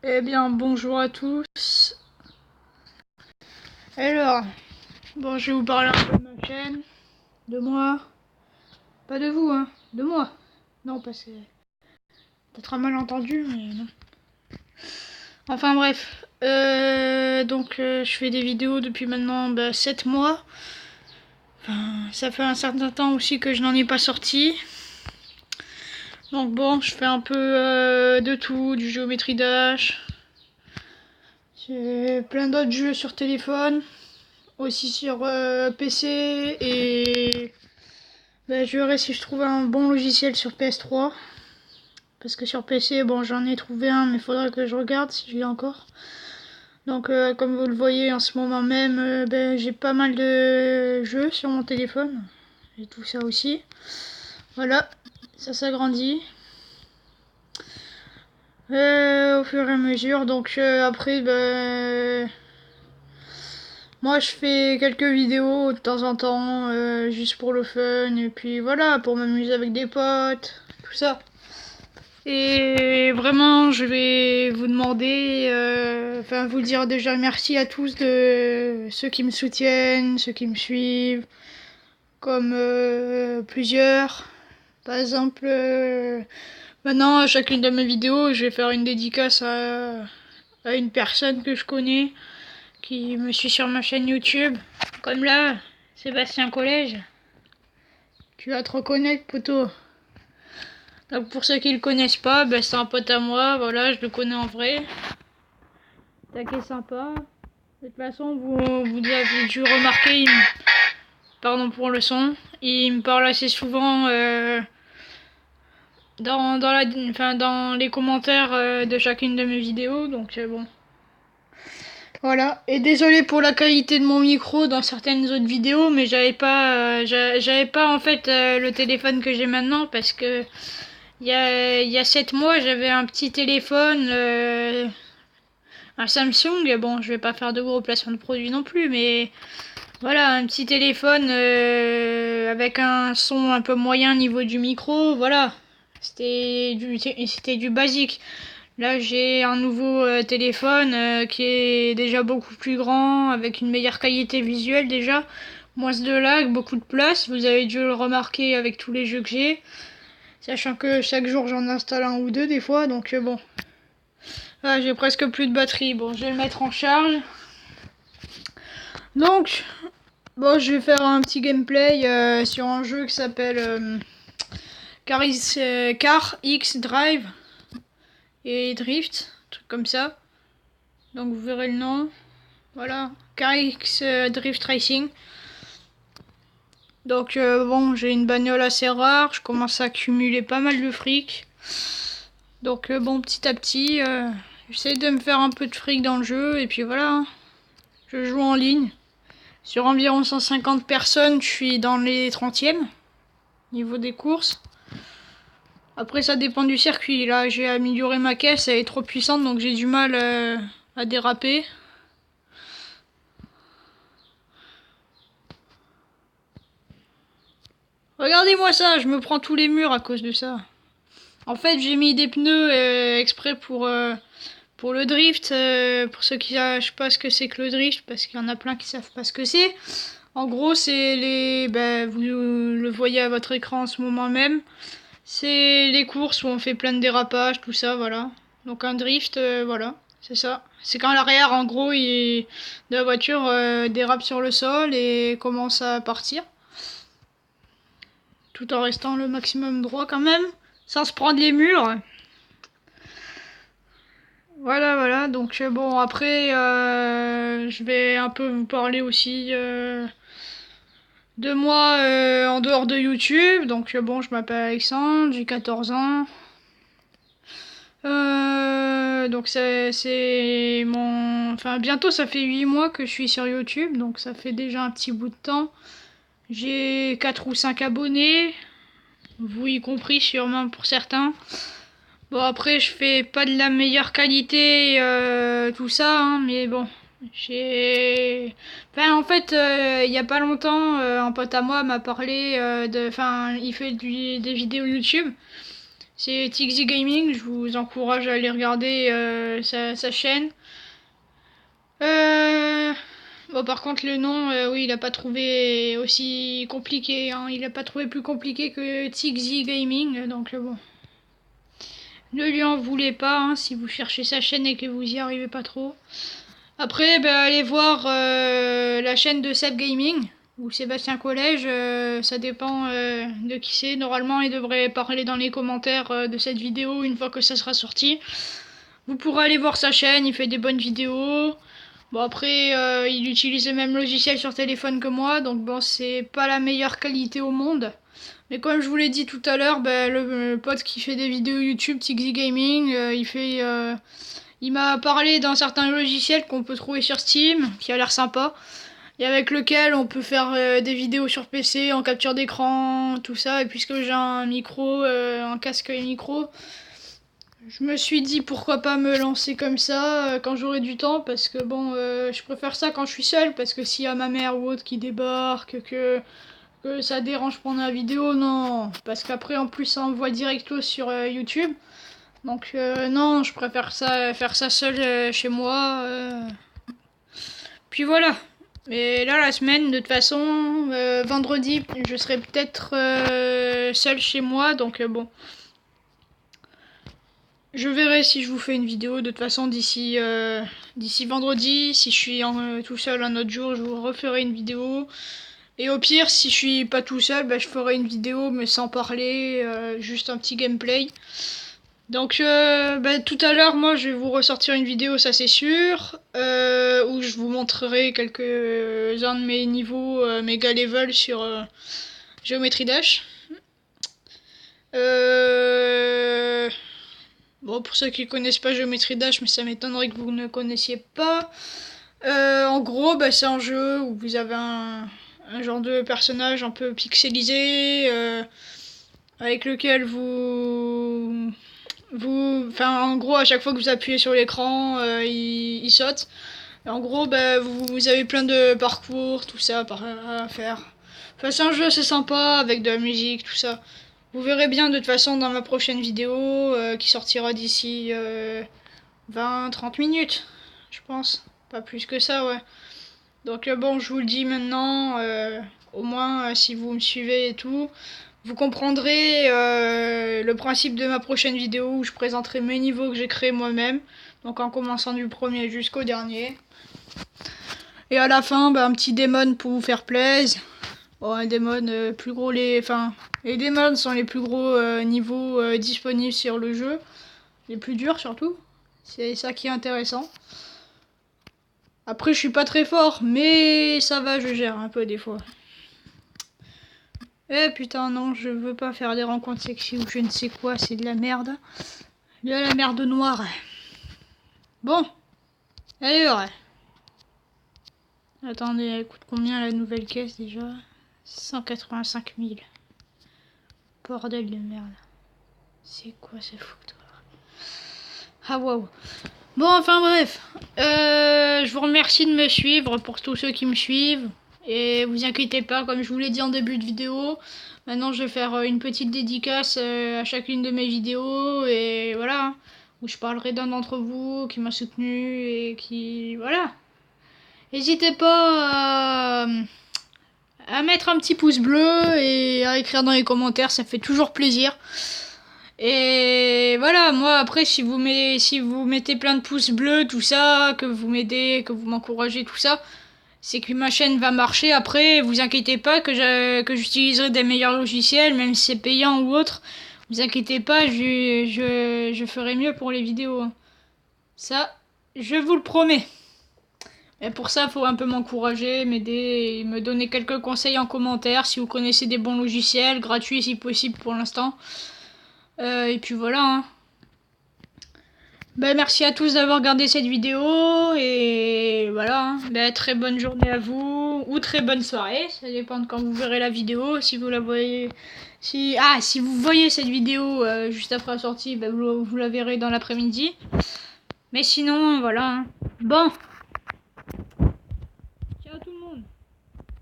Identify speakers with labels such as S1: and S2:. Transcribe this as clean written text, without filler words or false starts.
S1: Eh bien, bonjour à tous. Alors, bon, je vais vous parler un peu de ma chaîne, de moi. Pas de vous, hein, de moi. Non, parce que peut-être un malentendu, mais non. Enfin bref, je fais des vidéos depuis maintenant 7 mois. Enfin, ça fait un certain temps aussi que je n'en ai pas sorti. Donc bon, je fais un peu de tout, du Geometry Dash. J'ai plein d'autres jeux sur téléphone, aussi sur PC et je verrai si je trouve un bon logiciel sur PS3. Parce que sur PC, bon, j'en ai trouvé un, mais il faudra que je regarde si je l'ai encore. Donc, comme vous le voyez en ce moment même, j'ai pas mal de jeux sur mon téléphone. J'ai tout ça aussi. Voilà, ça s'agrandit. Au fur et à mesure. Donc, après, moi, je fais quelques vidéos de temps en temps, juste pour le fun. Et puis voilà, pour m'amuser avec des potes, tout ça. Et vraiment, je vais vous demander, vous dire déjà merci à tous de ceux qui me soutiennent, ceux qui me suivent, comme plusieurs. Par exemple, maintenant, à chacune de mes vidéos, je vais faire une dédicace à une personne que je connais, qui me suit sur ma chaîne YouTube. Comme là, Sébastien Collège. Tu vas te reconnaître, poteau. Donc pour ceux qui le connaissent pas, c'est un pote à moi, voilà, je le connais en vrai. Taquet sympa. De toute façon, vous avez dû remarquer, pardon pour le son, il me parle assez souvent dans les commentaires de chacune de mes vidéos, donc bon. Voilà, et désolé pour la qualité de mon micro dans certaines autres vidéos, mais j'avais pas en fait le téléphone que j'ai maintenant parce que il y a 7 mois j'avais un petit téléphone, un Samsung. Bon, je vais pas faire de gros placements de produits non plus, mais voilà, un petit téléphone avec un son un peu moyen au niveau du micro, voilà. C'était du basique. Là, j'ai un nouveau téléphone qui est déjà beaucoup plus grand, avec une meilleure qualité visuelle déjà, moins de lag, beaucoup de place. Vous avez dû le remarquer avec tous les jeux que j'ai, sachant que chaque jour j'en installe un ou deux des fois, donc bon. Ah, j'ai presque plus de batterie. Bon, je vais le mettre en charge. Donc, bon, je vais faire un petit gameplay sur un jeu qui s'appelle Car X Drive et Drift, un truc comme ça. Donc vous verrez le nom. Voilà, Car X Drift Racing. Donc bon, j'ai une bagnole assez rare, je commence à accumuler pas mal de fric. Donc bon, petit à petit, j'essaie de me faire un peu de fric dans le jeu et puis voilà. Hein. Je joue en ligne. Sur environ 150 personnes, je suis dans les 30e niveau des courses. Après, ça dépend du circuit. Là, j'ai amélioré ma caisse, elle est trop puissante, donc j'ai du mal à déraper. Regardez-moi ça, je me prends tous les murs à cause de ça. En fait, j'ai mis des pneus exprès pour le drift. Pour ceux qui savent pas ce que c'est que le drift, parce qu'il y en a plein qui savent pas ce que c'est. En gros, c'est vous le voyez à votre écran en ce moment même. C'est les courses où on fait plein de dérapages, tout ça, voilà. Donc un drift, voilà, c'est ça. C'est quand l'arrière, en gros, de la voiture dérape sur le sol et commence à partir. Tout en restant le maximum droit quand même, sans se prendre les murs. Voilà, voilà, donc bon, après, je vais un peu vous parler aussi de moi en dehors de YouTube. Donc bon, je m'appelle Alexandre, j'ai 14 ans. Donc c'est mon... Enfin, bientôt ça fait 8 mois que je suis sur YouTube, donc ça fait déjà un petit bout de temps. J'ai 4 ou 5 abonnés, vous y compris sûrement pour certains. Bon, après, je fais pas de la meilleure qualité, tout ça, hein, mais bon, j'ai... Enfin, en fait, il y a pas longtemps, un pote à moi m'a parlé de... Enfin, il fait des vidéos YouTube C'est Tixi Gaming, je vous encourage à aller regarder sa chaîne. Bon, par contre, le nom, oui, il a pas trouvé aussi compliqué, hein. Il a pas trouvé plus compliqué que Tixi Gaming, donc bon. Ne lui en voulez pas, hein, si vous cherchez sa chaîne et que vous y arrivez pas trop. Après, allez voir la chaîne de Seb Gaming ou Sébastien Collège, ça dépend de qui c'est. Normalement, il devrait parler dans les commentaires de cette vidéo une fois que ça sera sorti. Vous pourrez aller voir sa chaîne, il fait des bonnes vidéos. Bon, après, il utilise le même logiciel sur téléphone que moi, donc bon, c'est pas la meilleure qualité au monde. Mais comme je vous l'ai dit tout à l'heure, le pote qui fait des vidéos YouTube, Tixi Gaming, il m'a parlé d'un certain logiciel qu'on peut trouver sur Steam, qui a l'air sympa, et avec lequel on peut faire des vidéos sur PC en capture d'écran, tout ça. Et puisque j'ai un micro, un casque et micro, je me suis dit pourquoi pas me lancer comme ça quand j'aurai du temps, parce que bon, je préfère ça quand je suis seule, parce que s'il y a ma mère ou autre qui débarque, que ça dérange pendant la vidéo, non. Parce qu'après, en plus, ça envoie directement sur YouTube. Donc non, je préfère faire ça seul chez moi. Puis voilà. Mais là, la semaine, de toute façon, vendredi, je serai peut-être seul chez moi, donc bon. Je verrai si je vous fais une vidéo, de toute façon, d'ici vendredi. Si je suis tout seul un autre jour, je vous referai une vidéo. Et au pire, si je suis pas tout seul, je ferai une vidéo, mais sans parler, juste un petit gameplay. Donc tout à l'heure, moi je vais vous ressortir une vidéo, ça c'est sûr, où je vous montrerai quelques-uns de mes niveaux méga level sur Geometry Dash. Bon, pour ceux qui connaissent pas Geometry Dash, mais ça m'étonnerait que vous ne connaissiez pas. En gros, c'est un jeu où vous avez un genre de personnage un peu pixelisé, avec lequel en gros, à chaque fois que vous appuyez sur l'écran, il saute. Et en gros, vous avez plein de parcours, tout ça à faire. Enfin, c'est un jeu assez sympa, avec de la musique, tout ça. Vous verrez bien de toute façon dans ma prochaine vidéo, qui sortira d'ici 20-30 minutes, je pense. Pas plus que ça, ouais. Donc bon, je vous le dis maintenant, au moins si vous me suivez et tout, vous comprendrez le principe de ma prochaine vidéo où je présenterai mes niveaux que j'ai créés moi-même. Donc en commençant du premier jusqu'au dernier. Et à la fin, un petit démon pour vous faire plaisir. Bon, un démon plus gros, les démons sont les plus gros niveaux disponibles sur le jeu. Les plus durs surtout. C'est ça qui est intéressant. Après, je suis pas très fort, mais ça va, je gère un peu des fois. Eh putain, non, je veux pas faire des rencontres sexy ou je ne sais quoi, c'est de la merde. De la merde noire. Bon, allez, ouais. Attendez, elle coûte combien la nouvelle caisse déjà? 185 000. Bordel de merde. C'est quoi ce foutoir? Ah waouh. Bon, enfin bref. Je vous remercie de me suivre pour tous ceux qui me suivent. Et vous inquiétez pas, comme je vous l'ai dit en début de vidéo, maintenant je vais faire une petite dédicace à chacune de mes vidéos. Et voilà, où je parlerai d'un d'entre vous qui m'a soutenu et qui... Voilà. N'hésitez pas à mettre un petit pouce bleu et à écrire dans les commentaires, ça fait toujours plaisir. Et voilà, moi après si vous mettez plein de pouces bleus, tout ça, que vous m'aidez, que vous m'encouragez, tout ça, c'est que ma chaîne va marcher. Après, vous inquiétez pas que j'utiliserai des meilleurs logiciels, même si c'est payant ou autre. Vous inquiétez pas, je ferai mieux pour les vidéos. Ça, je vous le promets. Et pour ça, il faut un peu m'encourager, m'aider et me donner quelques conseils en commentaire si vous connaissez des bons logiciels, gratuits si possible pour l'instant. Et puis voilà. Hein. Merci à tous d'avoir regardé cette vidéo. Et voilà. Hein. Très bonne journée à vous. Ou très bonne soirée. Ça dépend de quand vous verrez la vidéo. Si vous la voyez. Si vous voyez cette vidéo juste après la sortie, vous la verrez dans l'après-midi. Mais sinon, voilà. Hein. Bon.